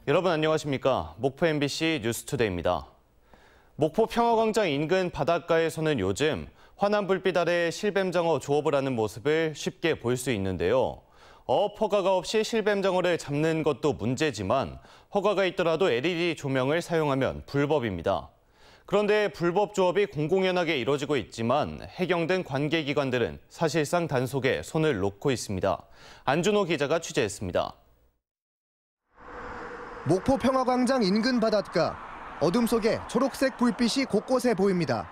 여러분 안녕하십니까? 목포 MBC 뉴스투데이입니다. 목포 평화광장 인근 바닷가에서는 요즘 환한 불빛 아래 실뱀장어 조업을 하는 모습을 쉽게 볼 수 있는데요. 어업 허가가 없이 실뱀장어를 잡는 것도 문제지만 허가가 있더라도 LED 조명을 사용하면 불법입니다. 그런데 불법 조업이 공공연하게 이뤄지고 있지만 해경 등 관계기관들은 사실상 단속에 손을 놓고 있습니다. 안준호 기자가 취재했습니다. 목포 평화광장 인근 바닷가. 어둠 속에 초록색 불빛이 곳곳에 보입니다.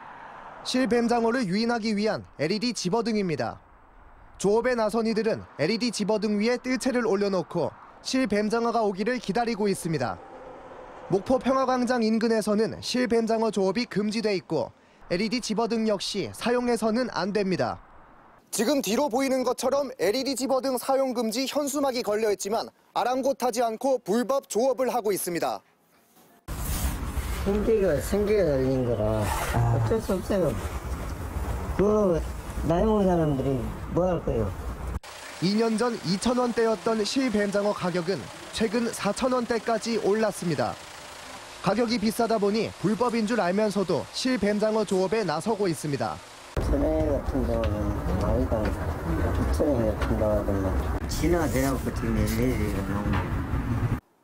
실뱀장어를 유인하기 위한 LED 집어등입니다. 조업에 나선 이들은 LED 집어등 위에 뜰채를 올려놓고 실뱀장어가 오기를 기다리고 있습니다. 목포 평화광장 인근에서는 실뱀장어 조업이 금지돼 있고 LED 집어등 역시 사용해서는 안 됩니다. 지금 뒤로 보이는 것처럼 LED 집어등 사용 금지 현수막이 걸려 있지만 아랑곳하지 않고 불법 조업을 하고 있습니다. 생계가 달린 거라 어쩔 수 없어요. 그 나이 먹은 사람들이 뭐 할 거예요? 2년 전 2,000원대였던 실뱀장어 가격은 최근 4,000원대까지 올랐습니다. 가격이 비싸다 보니 불법인 줄 알면서도 실뱀장어 조업에 나서고 있습니다. 천에 같은 경우는 나이가 2,000원 같은 경우는 지나대갖고 지금 얘네들이 나오는.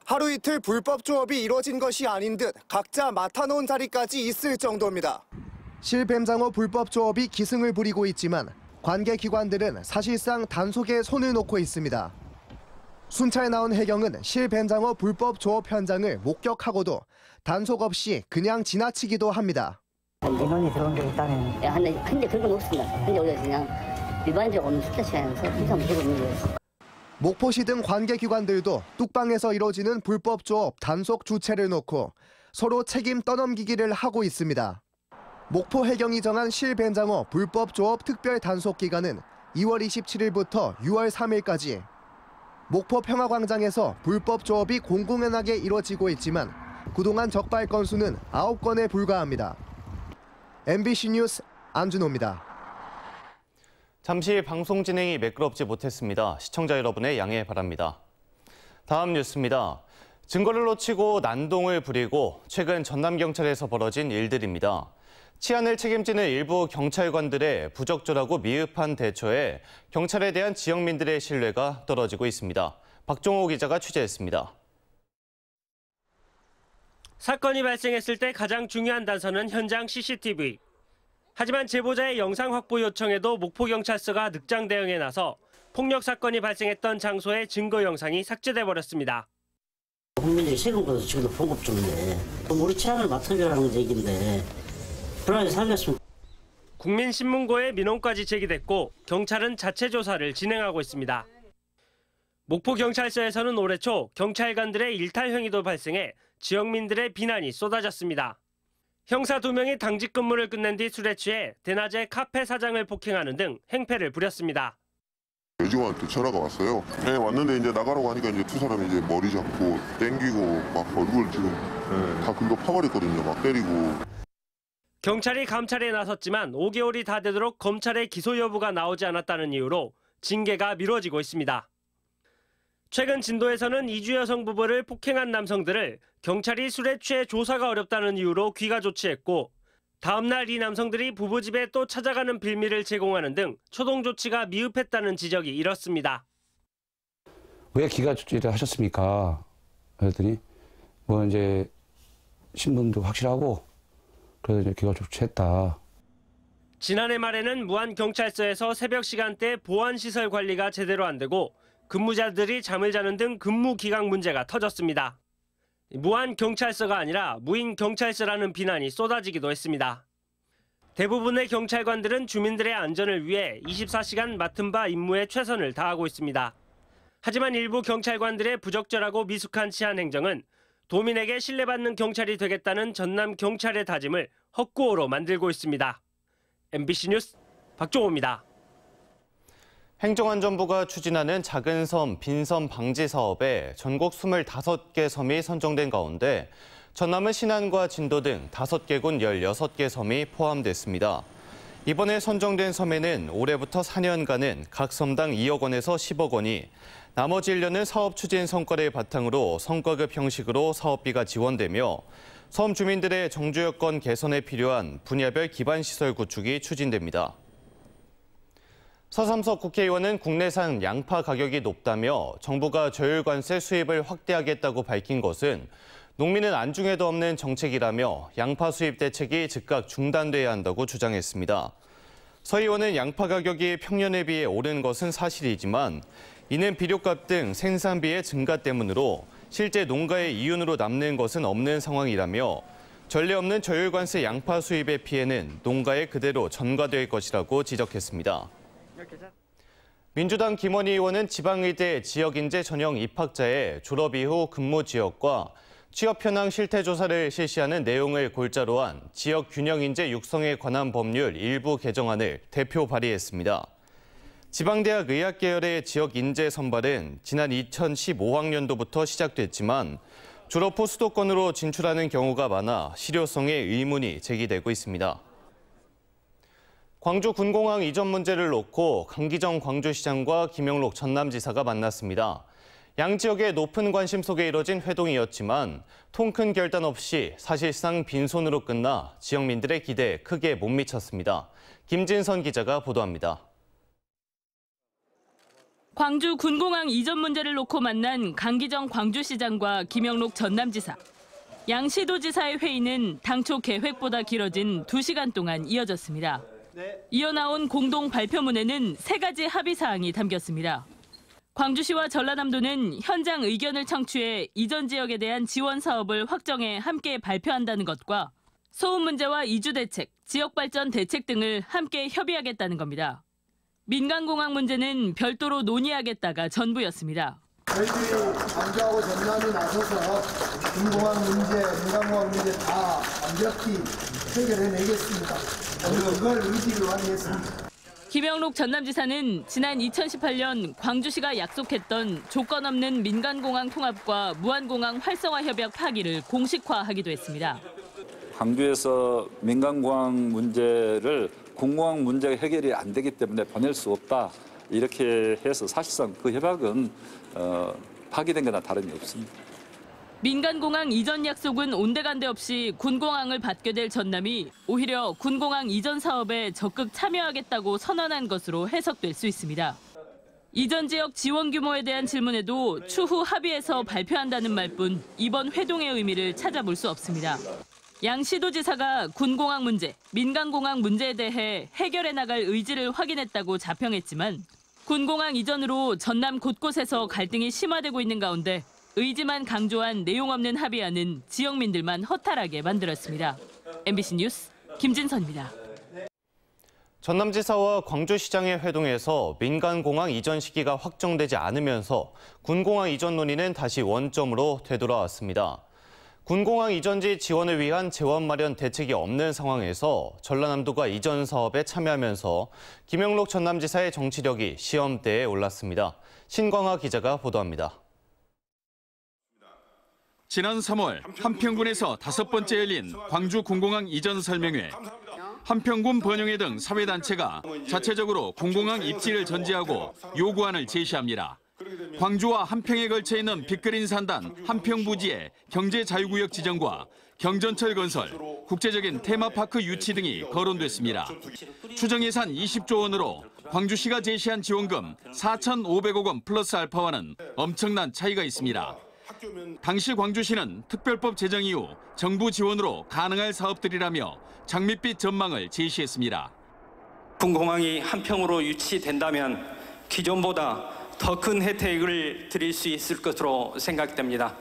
하루 이틀 불법 조업이 이뤄진 것이 아닌 듯 각자 맡아놓은 자리까지 있을 정도입니다. 실뱀장어 불법 조업이 기승을 부리고 있지만 관계기관들은 사실상 단속에 손을 놓고 있습니다. 순찰에 나온 해경은 실뱀장어 불법 조업 현장을 목격하고도 단속 없이 그냥 지나치기도 합니다. 민원이 들어온 게 있다면 근데 그런 건 없습니다. 근데 우리가 그냥 일반적으로 숙제 시간에서 항상 무조건 있는 거예요. 목포시 등 관계기관들도 뚝방에서 이뤄지는 불법 조업 단속 주체를 놓고 서로 책임 떠넘기기를 하고 있습니다. 목포 해경이 정한 실뱀장어 불법 조업 특별 단속 기간은 2월 27일부터 6월 3일까지. 목포 평화광장에서 불법 조업이 공공연하게 이뤄지고 있지만 그동안 적발 건수는 9건에 불과합니다. MBC 뉴스 안준호입니다. 잠시 방송 진행이 매끄럽지 못했습니다. 시청자 여러분의 양해 바랍니다. 다음 뉴스입니다. 증거를 놓치고 난동을 부리고 최근 전남경찰에서 벌어진 일들입니다. 치안을 책임지는 일부 경찰관들의 부적절하고 미흡한 대처에 경찰에 대한 지역민들의 신뢰가 떨어지고 있습니다. 박종호 기자가 취재했습니다. 사건이 발생했을 때 가장 중요한 단서는 현장 CCTV. 하지만 제보자의 영상 확보 요청에도 목포경찰서가 늑장 대응에 나서 폭력 사건이 발생했던 장소의 증거 영상이 삭제돼 버렸습니다. 국민들이 세금 걷어서 지금도 봉급 중인데 우리 치안을 맡아주라는 얘기인데 불안해 살겠습니다. 국민신문고에 민원까지 제기됐고 경찰은 자체 조사를 진행하고 있습니다. 목포경찰서에서는 올해 초 경찰관들의 일탈 행위도 발생해 지역민들의 비난이 쏟아졌습니다. 형사 2명이 당직 근무를 끝낸 뒤 술에 취해 대낮에 카페 사장을 폭행하는 등 행패를 부렸습니다. 여직원한테 전화가 왔어요. 네, 왔는데 이제 나가라고 하니까 이제 두 사람이 이제 머리 잡고 땡기고 막 얼굴 지금 다 긁어 파버렸거든요. 막 때리고. 경찰이 감찰에 나섰지만 5개월이 다 되도록 검찰의 기소 여부가 나오지 않았다는 이유로 징계가 미뤄지고 있습니다. 최근 진도에서는 이주 여성 부부를 폭행한 남성들을 경찰이 술에 취해 조사가 어렵다는 이유로 귀가 조치했고 다음 날 이 남성들이 부부 집에 또 찾아가는 빌미를 제공하는 등 초동 조치가 미흡했다는 지적이 일었습니다. 왜 귀가 조치를 하셨습니까? 그랬더니 뭐 이제 신분도 확실하고 그래서 이제 귀가 조치했다. 지난해 말에는 무안경찰서에서 새벽 시간대 보안시설 관리가 제대로 안 되고 근무자들이 잠을 자는 등 근무 기강 문제가 터졌습니다. 무안경찰서가 아니라 무인경찰서라는 비난이 쏟아지기도 했습니다. 대부분의 경찰관들은 주민들의 안전을 위해 24시간 맡은 바 임무에 최선을 다하고 있습니다. 하지만 일부 경찰관들의 부적절하고 미숙한 치안 행정은 도민에게 신뢰받는 경찰이 되겠다는 전남 경찰의 다짐을 헛구호로 만들고 있습니다. MBC 뉴스 박종호입니다. 행정안전부가 추진하는 작은 섬, 빈섬 방지 사업에 전국 25개 섬이 선정된 가운데 전남은 신안과 진도 등 5개 군 16개 섬이 포함됐습니다. 이번에 선정된 섬에는 올해부터 4년간은 각 섬당 2억 원에서 10억 원이, 나머지 1년은 사업 추진 성과를 바탕으로 성과급 형식으로 사업비가 지원되며 섬 주민들의 정주 여건 개선에 필요한 분야별 기반시설 구축이 추진됩니다. 서삼석 국회의원은 국내산 양파 가격이 높다며 정부가 저율관세 수입을 확대하겠다고 밝힌 것은 농민은 안중에도 없는 정책이라며 양파 수입 대책이 즉각 중단돼야 한다고 주장했습니다. 서 의원은 양파 가격이 평년에 비해 오른 것은 사실이지만 이는 비료값 등 생산비의 증가 때문으로 실제 농가의 이윤으로 남는 것은 없는 상황이라며 전례 없는 저율관세 양파 수입의 피해는 농가에 그대로 전가될 것이라고 지적했습니다. 민주당 김원희 의원은 지방의대 지역인재 전형 입학자의 졸업 이후 근무 지역과 취업 현황 실태 조사를 실시하는 내용을 골자로 한 지역 균형 인재 육성에 관한 법률 일부 개정안을 대표 발의했습니다. 지방대학 의학 계열의 지역 인재 선발은 지난 2015학년도부터 시작됐지만 졸업 후 수도권으로 진출하는 경우가 많아 실효성에 의문이 제기되고 있습니다. 광주 군공항 이전 문제를 놓고 강기정 광주시장과 김영록 전남지사가 만났습니다. 양 지역의 높은 관심 속에 이뤄진 회동이었지만 통 큰 결단 없이 사실상 빈손으로 끝나 지역민들의 기대에 크게 못 미쳤습니다. 김진선 기자가 보도합니다. 광주 군공항 이전 문제를 놓고 만난 강기정 광주시장과 김영록 전남지사. 양 시도지사의 회의는 당초 계획보다 길어진 2시간 동안 이어졌습니다. 이어 나온 공동 발표문에는 3가지 합의 사항이 담겼습니다. 광주시와 전라남도는 현장 의견을 청취해 이전 지역에 대한 지원 사업을 확정해 함께 발표한다는 것과 소음 문제와 이주 대책, 지역 발전 대책 등을 함께 협의하겠다는 겁니다. 민간공항 문제는 별도로 논의하겠다가 전부였습니다. 저희들이 광주하고 전남이 나서서 군공항 문제, 민간공항 문제 다 완벽히 해결해내겠습니다. 오늘 그걸 의지를 확인했습니다. 김영록 전남지사는 지난 2018년 광주시가 약속했던 조건 없는 민간공항 통합과 무한공항 활성화 협약 파기를 공식화하기도 했습니다. 광주에서 민간공항 문제를 군공항 문제가 해결이 안 되기 때문에 보낼 수 없다. 이렇게 해서 사실상 그 협약은 파기된 거나 다름이 없습니다. 민간공항 이전 약속은 온데간데 없이 군공항을 받게 될 전남이 오히려 군공항 이전 사업에 적극 참여하겠다고 선언한 것으로 해석될 수 있습니다. 이전 지역 지원 규모에 대한 질문에도 추후 합의해서 발표한다는 말뿐 이번 회동의 의미를 찾아볼 수 없습니다. 양 시도지사가 군공항 문제, 민간공항 문제에 대해 해결해 나갈 의지를 확인했다고 자평했지만 군공항 이전으로 전남 곳곳에서 갈등이 심화되고 있는 가운데 의지만 강조한 내용 없는 합의안은 지역민들만 허탈하게 만들었습니다. MBC 뉴스 김진선입니다. 전남지사와 광주시장의 회동에서 민간공항 이전 시기가 확정되지 않으면서 군공항 이전 논의는 다시 원점으로 되돌아왔습니다. 군공항 이전지 지원을 위한 재원 마련 대책이 없는 상황에서 전라남도가 이전 사업에 참여하면서 김영록 전남지사의 정치력이 시험대에 올랐습니다. 신광하 기자가 보도합니다. 지난 3월 한평군에서 5번째 열린 광주 군공항 이전 설명회. 한평군 번영회 등 사회단체가 자체적으로 군공항 입지를 전제하고 요구안을 제시합니다. 광주와 한평에 걸쳐 있는 빅그린 산단 한평부지의 경제자유구역 지정과 경전철 건설, 국제적인 테마파크 유치 등이 거론됐습니다. 추정 예산 20조 원으로 광주시가 제시한 지원금 4,500억 원 플러스 알파와는 엄청난 차이가 있습니다. 당시 광주시는 특별법 제정 이후 정부 지원으로 가능할 사업들이라며 장밋빛 전망을 제시했습니다. 군공항이 한평으로 유치된다면 기존보다 더 큰 혜택을 드릴 수 있을 것으로 생각됩니다.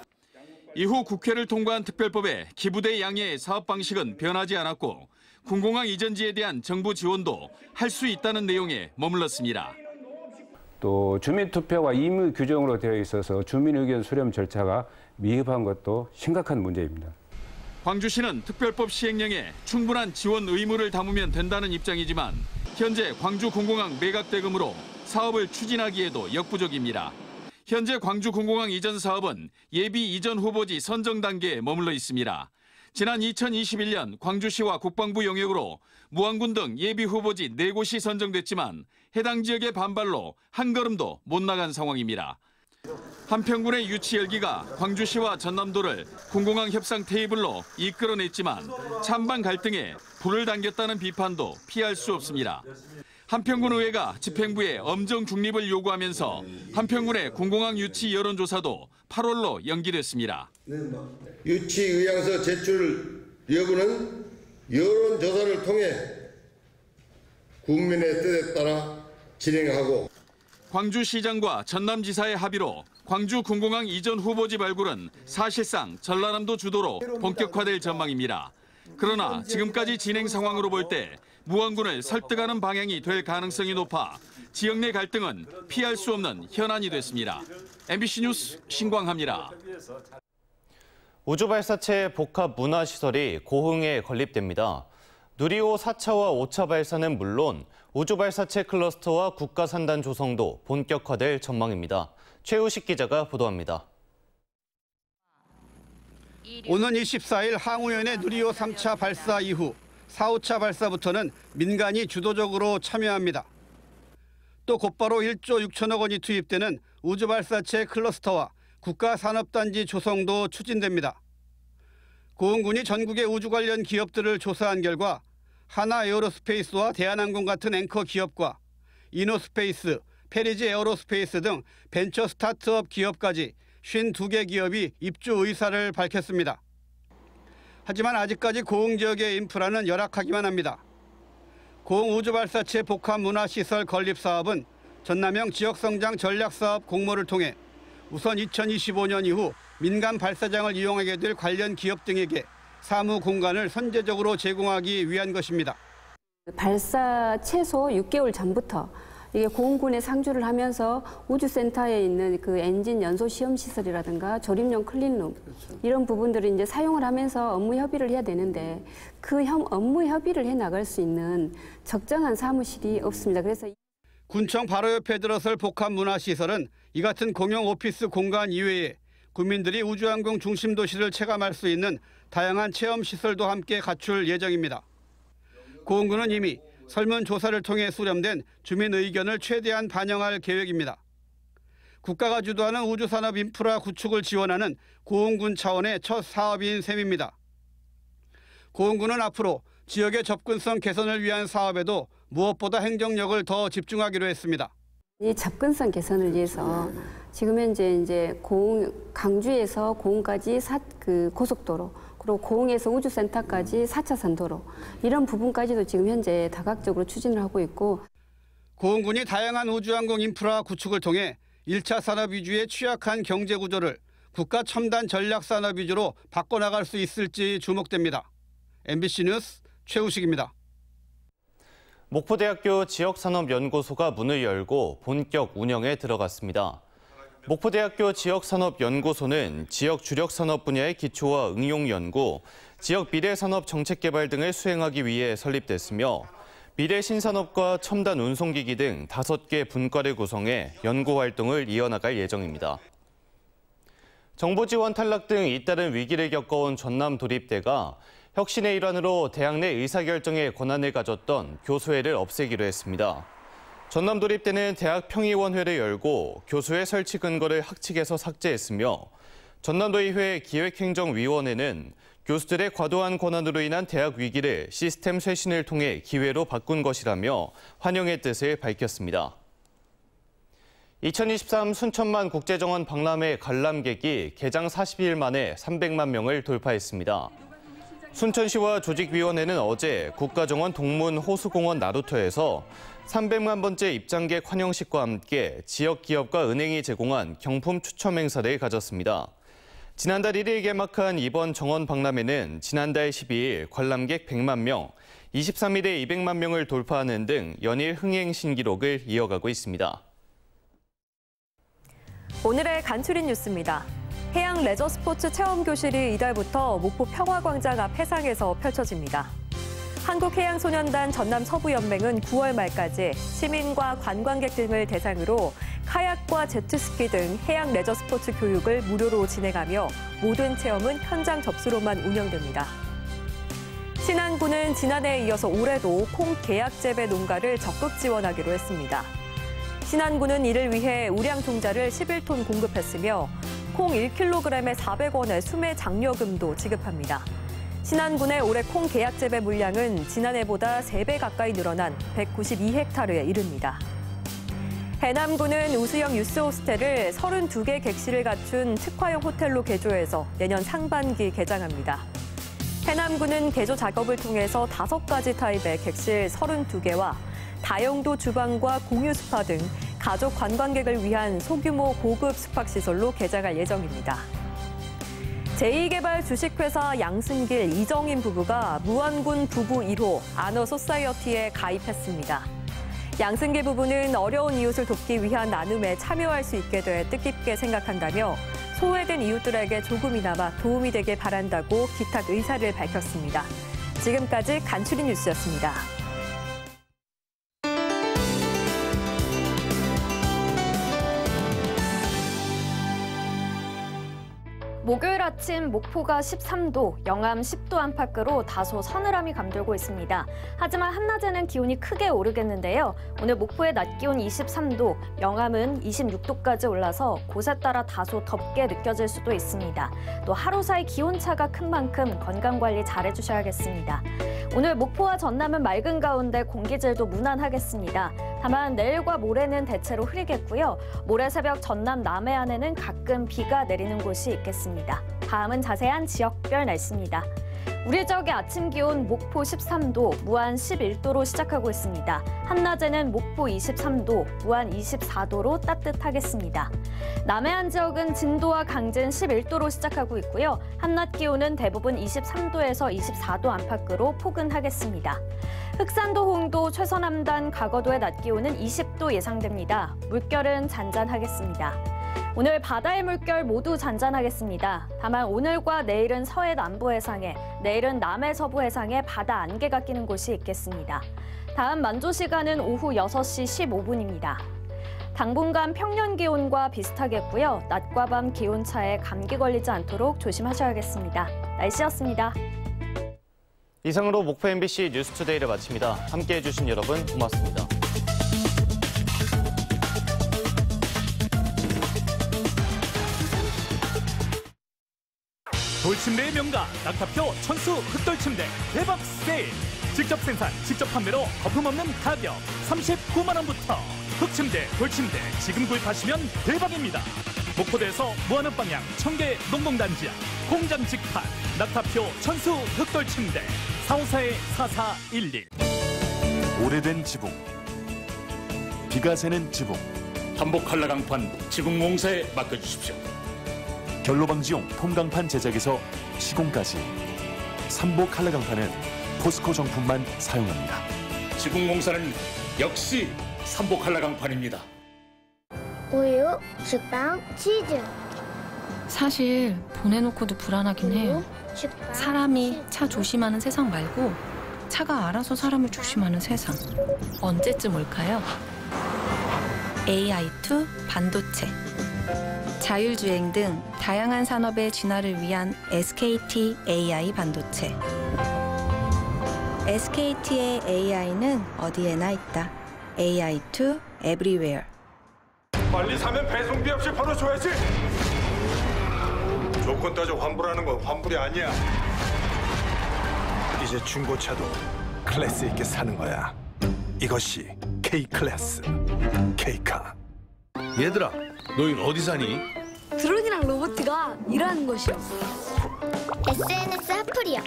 이후 국회를 통과한 특별법에 기부대 양의 사업 방식은 변하지 않았고 군공항 이전지에 대한 정부 지원도 할 수 있다는 내용에 머물렀습니다. 또 주민투표가 임의 규정으로 되어 있어서 주민 의견 수렴 절차가 미흡한 것도 심각한 문제입니다. 광주시는 특별법 시행령에 충분한 지원 의무를 담으면 된다는 입장이지만 현재 광주 군공항 매각 대금으로 사업을 추진하기에도 역부족입니다. 현재 광주 군공항 이전 사업은 예비 이전 후보지 선정 단계에 머물러 있습니다. 지난 2021년 광주시와 국방부 영역으로 무안군 등 예비 후보지 4곳이 선정됐지만 해당 지역의 반발로 한 걸음도 못 나간 상황입니다. 한평군의 유치 열기가 광주시와 전남도를 군공항 협상 테이블로 이끌어냈지만 찬반 갈등에 불을 당겼다는 비판도 피할 수 없습니다. 한평군 의회가 집행부에 엄정 중립을 요구하면서 한평군의 군공항 유치 여론조사도 8월로 연기됐습니다. 유치 의향서 제출 여부는 여론조사를 통해 국민의 뜻에 따라 진행하고 광주시장과 전남지사의 합의로 광주 군공항 이전 후보지 발굴은 사실상 전라남도 주도로 본격화될 전망입니다. 그러나 지금까지 진행 상황으로 볼 때 무안군을 설득하는 방향이 될 가능성이 높아 지역 내 갈등은 피할 수 없는 현안이 됐습니다. MBC 뉴스 신광하입니다. 우주발사체 복합 문화시설이 고흥에 건립됩니다. 누리호 4차와 5차 발사는 물론 우주발사체 클러스터와 국가산단 조성도 본격화될 전망입니다. 최우식 기자가 보도합니다. 오는 24일 항우연의 누리호 3차 발사 이후 4, 5차 발사부터는 민간이 주도적으로 참여합니다. 또 곧바로 1조 6천억 원이 투입되는 우주발사체 클러스터와 국가산업단지 조성도 추진됩니다. 고흥군이 전국의 우주 관련 기업들을 조사한 결과 하나에어로스페이스와 대한항공 같은 앵커 기업과 이노스페이스, 페리지 에어로스페이스 등 벤처 스타트업 기업까지 52개 기업이 입주 의사를 밝혔습니다. 하지만 아직까지 고흥 지역의 인프라는 열악하기만 합니다. 고흥 우주발사체 복합문화시설 건립 사업은 전남형 지역성장 전략사업 공모를 통해 우선 2025년 이후 민간 발사장을 이용하게 될 관련 기업 등에게 사무 공간을 선제적으로 제공하기 위한 것입니다. 발사 최소 6개월 전부터 이게 고흥군에 상주를 하면서 우주센터에 있는 그 엔진 연소 시험 시설이라든가 조립용 클린룸 이런 부분들을 이제 사용을 하면서 업무 협의를 해야 되는데 그 업무 협의를 해 나갈 수 있는 적정한 사무실이 없습니다. 그래서 군청 바로 옆에 들어설 복합문화시설은 이 같은 공용 오피스 공간 이외에 국민들이 우주항공 중심 도시를 체감할 수 있는 다양한 체험시설도 함께 갖출 예정입니다. 고흥군은 이미 설문조사를 통해 수렴된 주민 의견을 최대한 반영할 계획입니다. 국가가 주도하는 우주산업 인프라 구축을 지원하는 고흥군 차원의 첫 사업인 셈입니다. 고흥군은 앞으로 지역의 접근성 개선을 위한 사업에도 무엇보다 행정력을 더 집중하기로 했습니다. 이 접근성 개선을 위해서 지금 현재 이제 강주에서 고흥까지 고속도로 그리고 고흥에서 우주센터까지 4차선 도로 이런 부분까지도 지금 현재 다각적으로 추진을 하고 있고 고흥군이 다양한 우주항공 인프라 구축을 통해 1차 산업 위주의 취약한 경제 구조를 국가 첨단 전략 산업 위주로 바꿔나갈 수 있을지 주목됩니다. MBC 뉴스 최우식입니다. 목포대학교 지역산업연구소가 문을 열고 본격 운영에 들어갔습니다. 목포대학교 지역산업연구소는 지역 주력산업 분야의 기초와 응용 연구, 지역 미래산업 정책 개발 등을 수행하기 위해 설립됐으며 미래 신산업과 첨단 운송기기 등 5개 분과를 구성해 연구 활동을 이어나갈 예정입니다. 정보 지원 탈락 등 잇따른 위기를 겪어온 전남도립대가 혁신의 일환으로 대학 내 의사결정의 권한을 가졌던 교수회를 없애기로 했습니다. 전남도립대는 대학 평의원회를 열고 교수회 설치 근거를 학칙에서 삭제했으며 전남도의회 기획행정위원회는 교수들의 과도한 권한으로 인한 대학 위기를 시스템 쇄신을 통해 기회로 바꾼 것이라며 환영의 뜻을 밝혔습니다. 2023 순천만 국제정원 박람회 관람객이 개장 40일 만에 300만 명을 돌파했습니다. 순천시와 조직위원회는 어제 국가정원 동문 호수공원 나루터에서 300만 번째 입장객 환영식과 함께 지역 기업과 은행이 제공한 경품 추첨 행사를 가졌습니다. 지난달 1일 개막한 이번 정원 박람회는 지난달 12일 관람객 100만 명, 23일에 200만 명을 돌파하는 등 연일 흥행 신기록을 이어가고 있습니다. 오늘의 간추린 뉴스입니다. 해양 레저 스포츠 체험 교실이 이달부터 목포 평화광장 앞 해상에서 펼쳐집니다. 한국해양소년단 전남서부연맹은 9월 말까지 시민과 관광객 등을 대상으로 카약과 제트스키 등 해양 레저 스포츠 교육을 무료로 진행하며 모든 체험은 현장 접수로만 운영됩니다. 신안군은 지난해에 이어서 올해도 콩 계약 재배 농가를 적극 지원하기로 했습니다. 신안군은 이를 위해 우량 종자를 11톤 공급했으며 콩 1kg에 400원의 수매 장려금도 지급합니다. 신안군의 올해 콩 계약 재배 물량은 지난해보다 3배 가까이 늘어난 192헥타르에 이릅니다. 해남군은 우수형 유스호스텔을 32개 객실을 갖춘 특화형 호텔로 개조해서 내년 상반기 개장합니다. 해남군은 개조 작업을 통해서 5가지 타입의 객실 32개와 다용도 주방과 공유 스파 등 가족 관광객을 위한 소규모 고급 숙박시설로 개장할 예정입니다. 제2개발 주식회사 양승길 이정인 부부가 무안군 부부 1호 아너 소사이어티에 가입했습니다. 양승길 부부는 어려운 이웃을 돕기 위한 나눔에 참여할 수 있게 돼 뜻깊게 생각한다며 소외된 이웃들에게 조금이나마 도움이 되길 바란다고 기탁 의사를 밝혔습니다. 지금까지 간추린 뉴스였습니다. 목요일 아침 목포가 13도, 영암 10도 안팎으로 다소 서늘함이 감돌고 있습니다. 하지만 한낮에는 기온이 크게 오르겠는데요. 오늘 목포의 낮 기온 23도, 영암은 26도까지 올라서 곳에 따라 다소 덥게 느껴질 수도 있습니다. 또 하루 사이 기온차가 큰 만큼 건강관리 잘해주셔야겠습니다. 오늘 목포와 전남은 맑은 가운데 공기질도 무난하겠습니다. 다만 내일과 모레는 대체로 흐리겠고요. 모레 새벽 전남 남해안에는 가끔 비가 내리는 곳이 있겠습니다. 다음은 자세한 지역별 날씨입니다. 우리 지역의 아침 기온 목포 13도, 무안 11도로 시작하고 있습니다. 한낮에는 목포 23도, 무안 24도로 따뜻하겠습니다. 남해안 지역은 진도와 강진 11도로 시작하고 있고요. 한낮 기온은 대부분 23도에서 24도 안팎으로 포근하겠습니다. 흑산도, 홍도, 최서남단, 가거도의 낮 기온은 20도 예상됩니다. 물결은 잔잔하겠습니다. 오늘 바다의 물결 모두 잔잔하겠습니다. 다만 오늘과 내일은 서해 남부 해상에, 내일은 남해 서부 해상에 바다 안개가 끼는 곳이 있겠습니다. 다음 만조 시간은 오후 6시 15분입니다. 당분간 평년 기온과 비슷하겠고요. 낮과 밤 기온차에 감기 걸리지 않도록 조심하셔야겠습니다. 날씨였습니다. 이상으로 목포 MBC 뉴스투데이를 마칩니다. 함께해 주신 여러분 고맙습니다. 돌침대의 명가 낙타표 천수 흑돌침대 대박 세일. 직접 생산, 직접 판매로 거품 없는 가격 39만 원부터. 흑침대, 돌침대 지금 구입하시면 대박입니다. 목포대에서 무한읍 방향 청계 농공단지역 공장 직판 낙타표 천수 흑돌침대 454-4411. 오래된 지붕, 비가 새는 지붕, 한복 한라강판 지붕공사에 맡겨주십시오. 결로방지용 폼강판 제작에서 시공까지 삼복 한라강판은 포스코 정품만 사용합니다. 지붕공사는 역시 삼복 한라강판입니다. 우유, 식빵, 치즈. 사실 보내놓고도 불안하긴 해요. 사람이 차 조심하는 세상 말고 차가 알아서 사람을 조심하는 세상. 언제쯤 올까요? AI2 반도체. 자율주행 등 다양한 산업의 진화를 위한 SKT AI 반도체. SKT의 AI는 어디에나 있다. AI2 Everywhere. 빨리 사면 배송비 없이 바로 줘야지. 조건 따져 환불하는 건 환불이 아니야. 이제 중고차도 클래스 있게 사는 거야. 이것이 K클래스. K카. 얘들아, 너희 어디 사니? 드론이랑 로봇가 일하는 곳이요. SNS 핫플이요.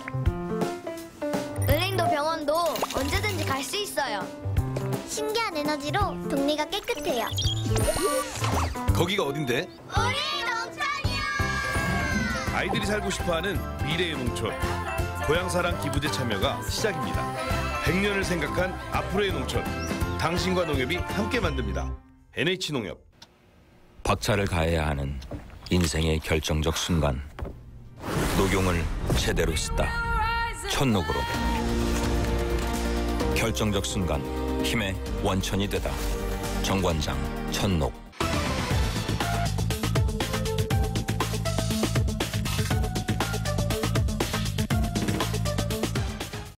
은행도 병원도 언제든지 갈 수 있어요. 신기한 에너지로 동네가 깨끗해요. 거기가 어딘데? 우리 농촌이요. 아이들이 살고 싶어하는 미래의 농촌. 고향사랑 기부제 참여가 시작입니다. 100년을 생각한 앞으로의 농촌. 당신과 농협이 함께 만듭니다. NH농협. 박차를 가해야 하는 인생의 결정적 순간. 녹용을 제대로 쓰다. 천녹으로. 결정적 순간 힘의 원천이 되다. 정관장 천녹.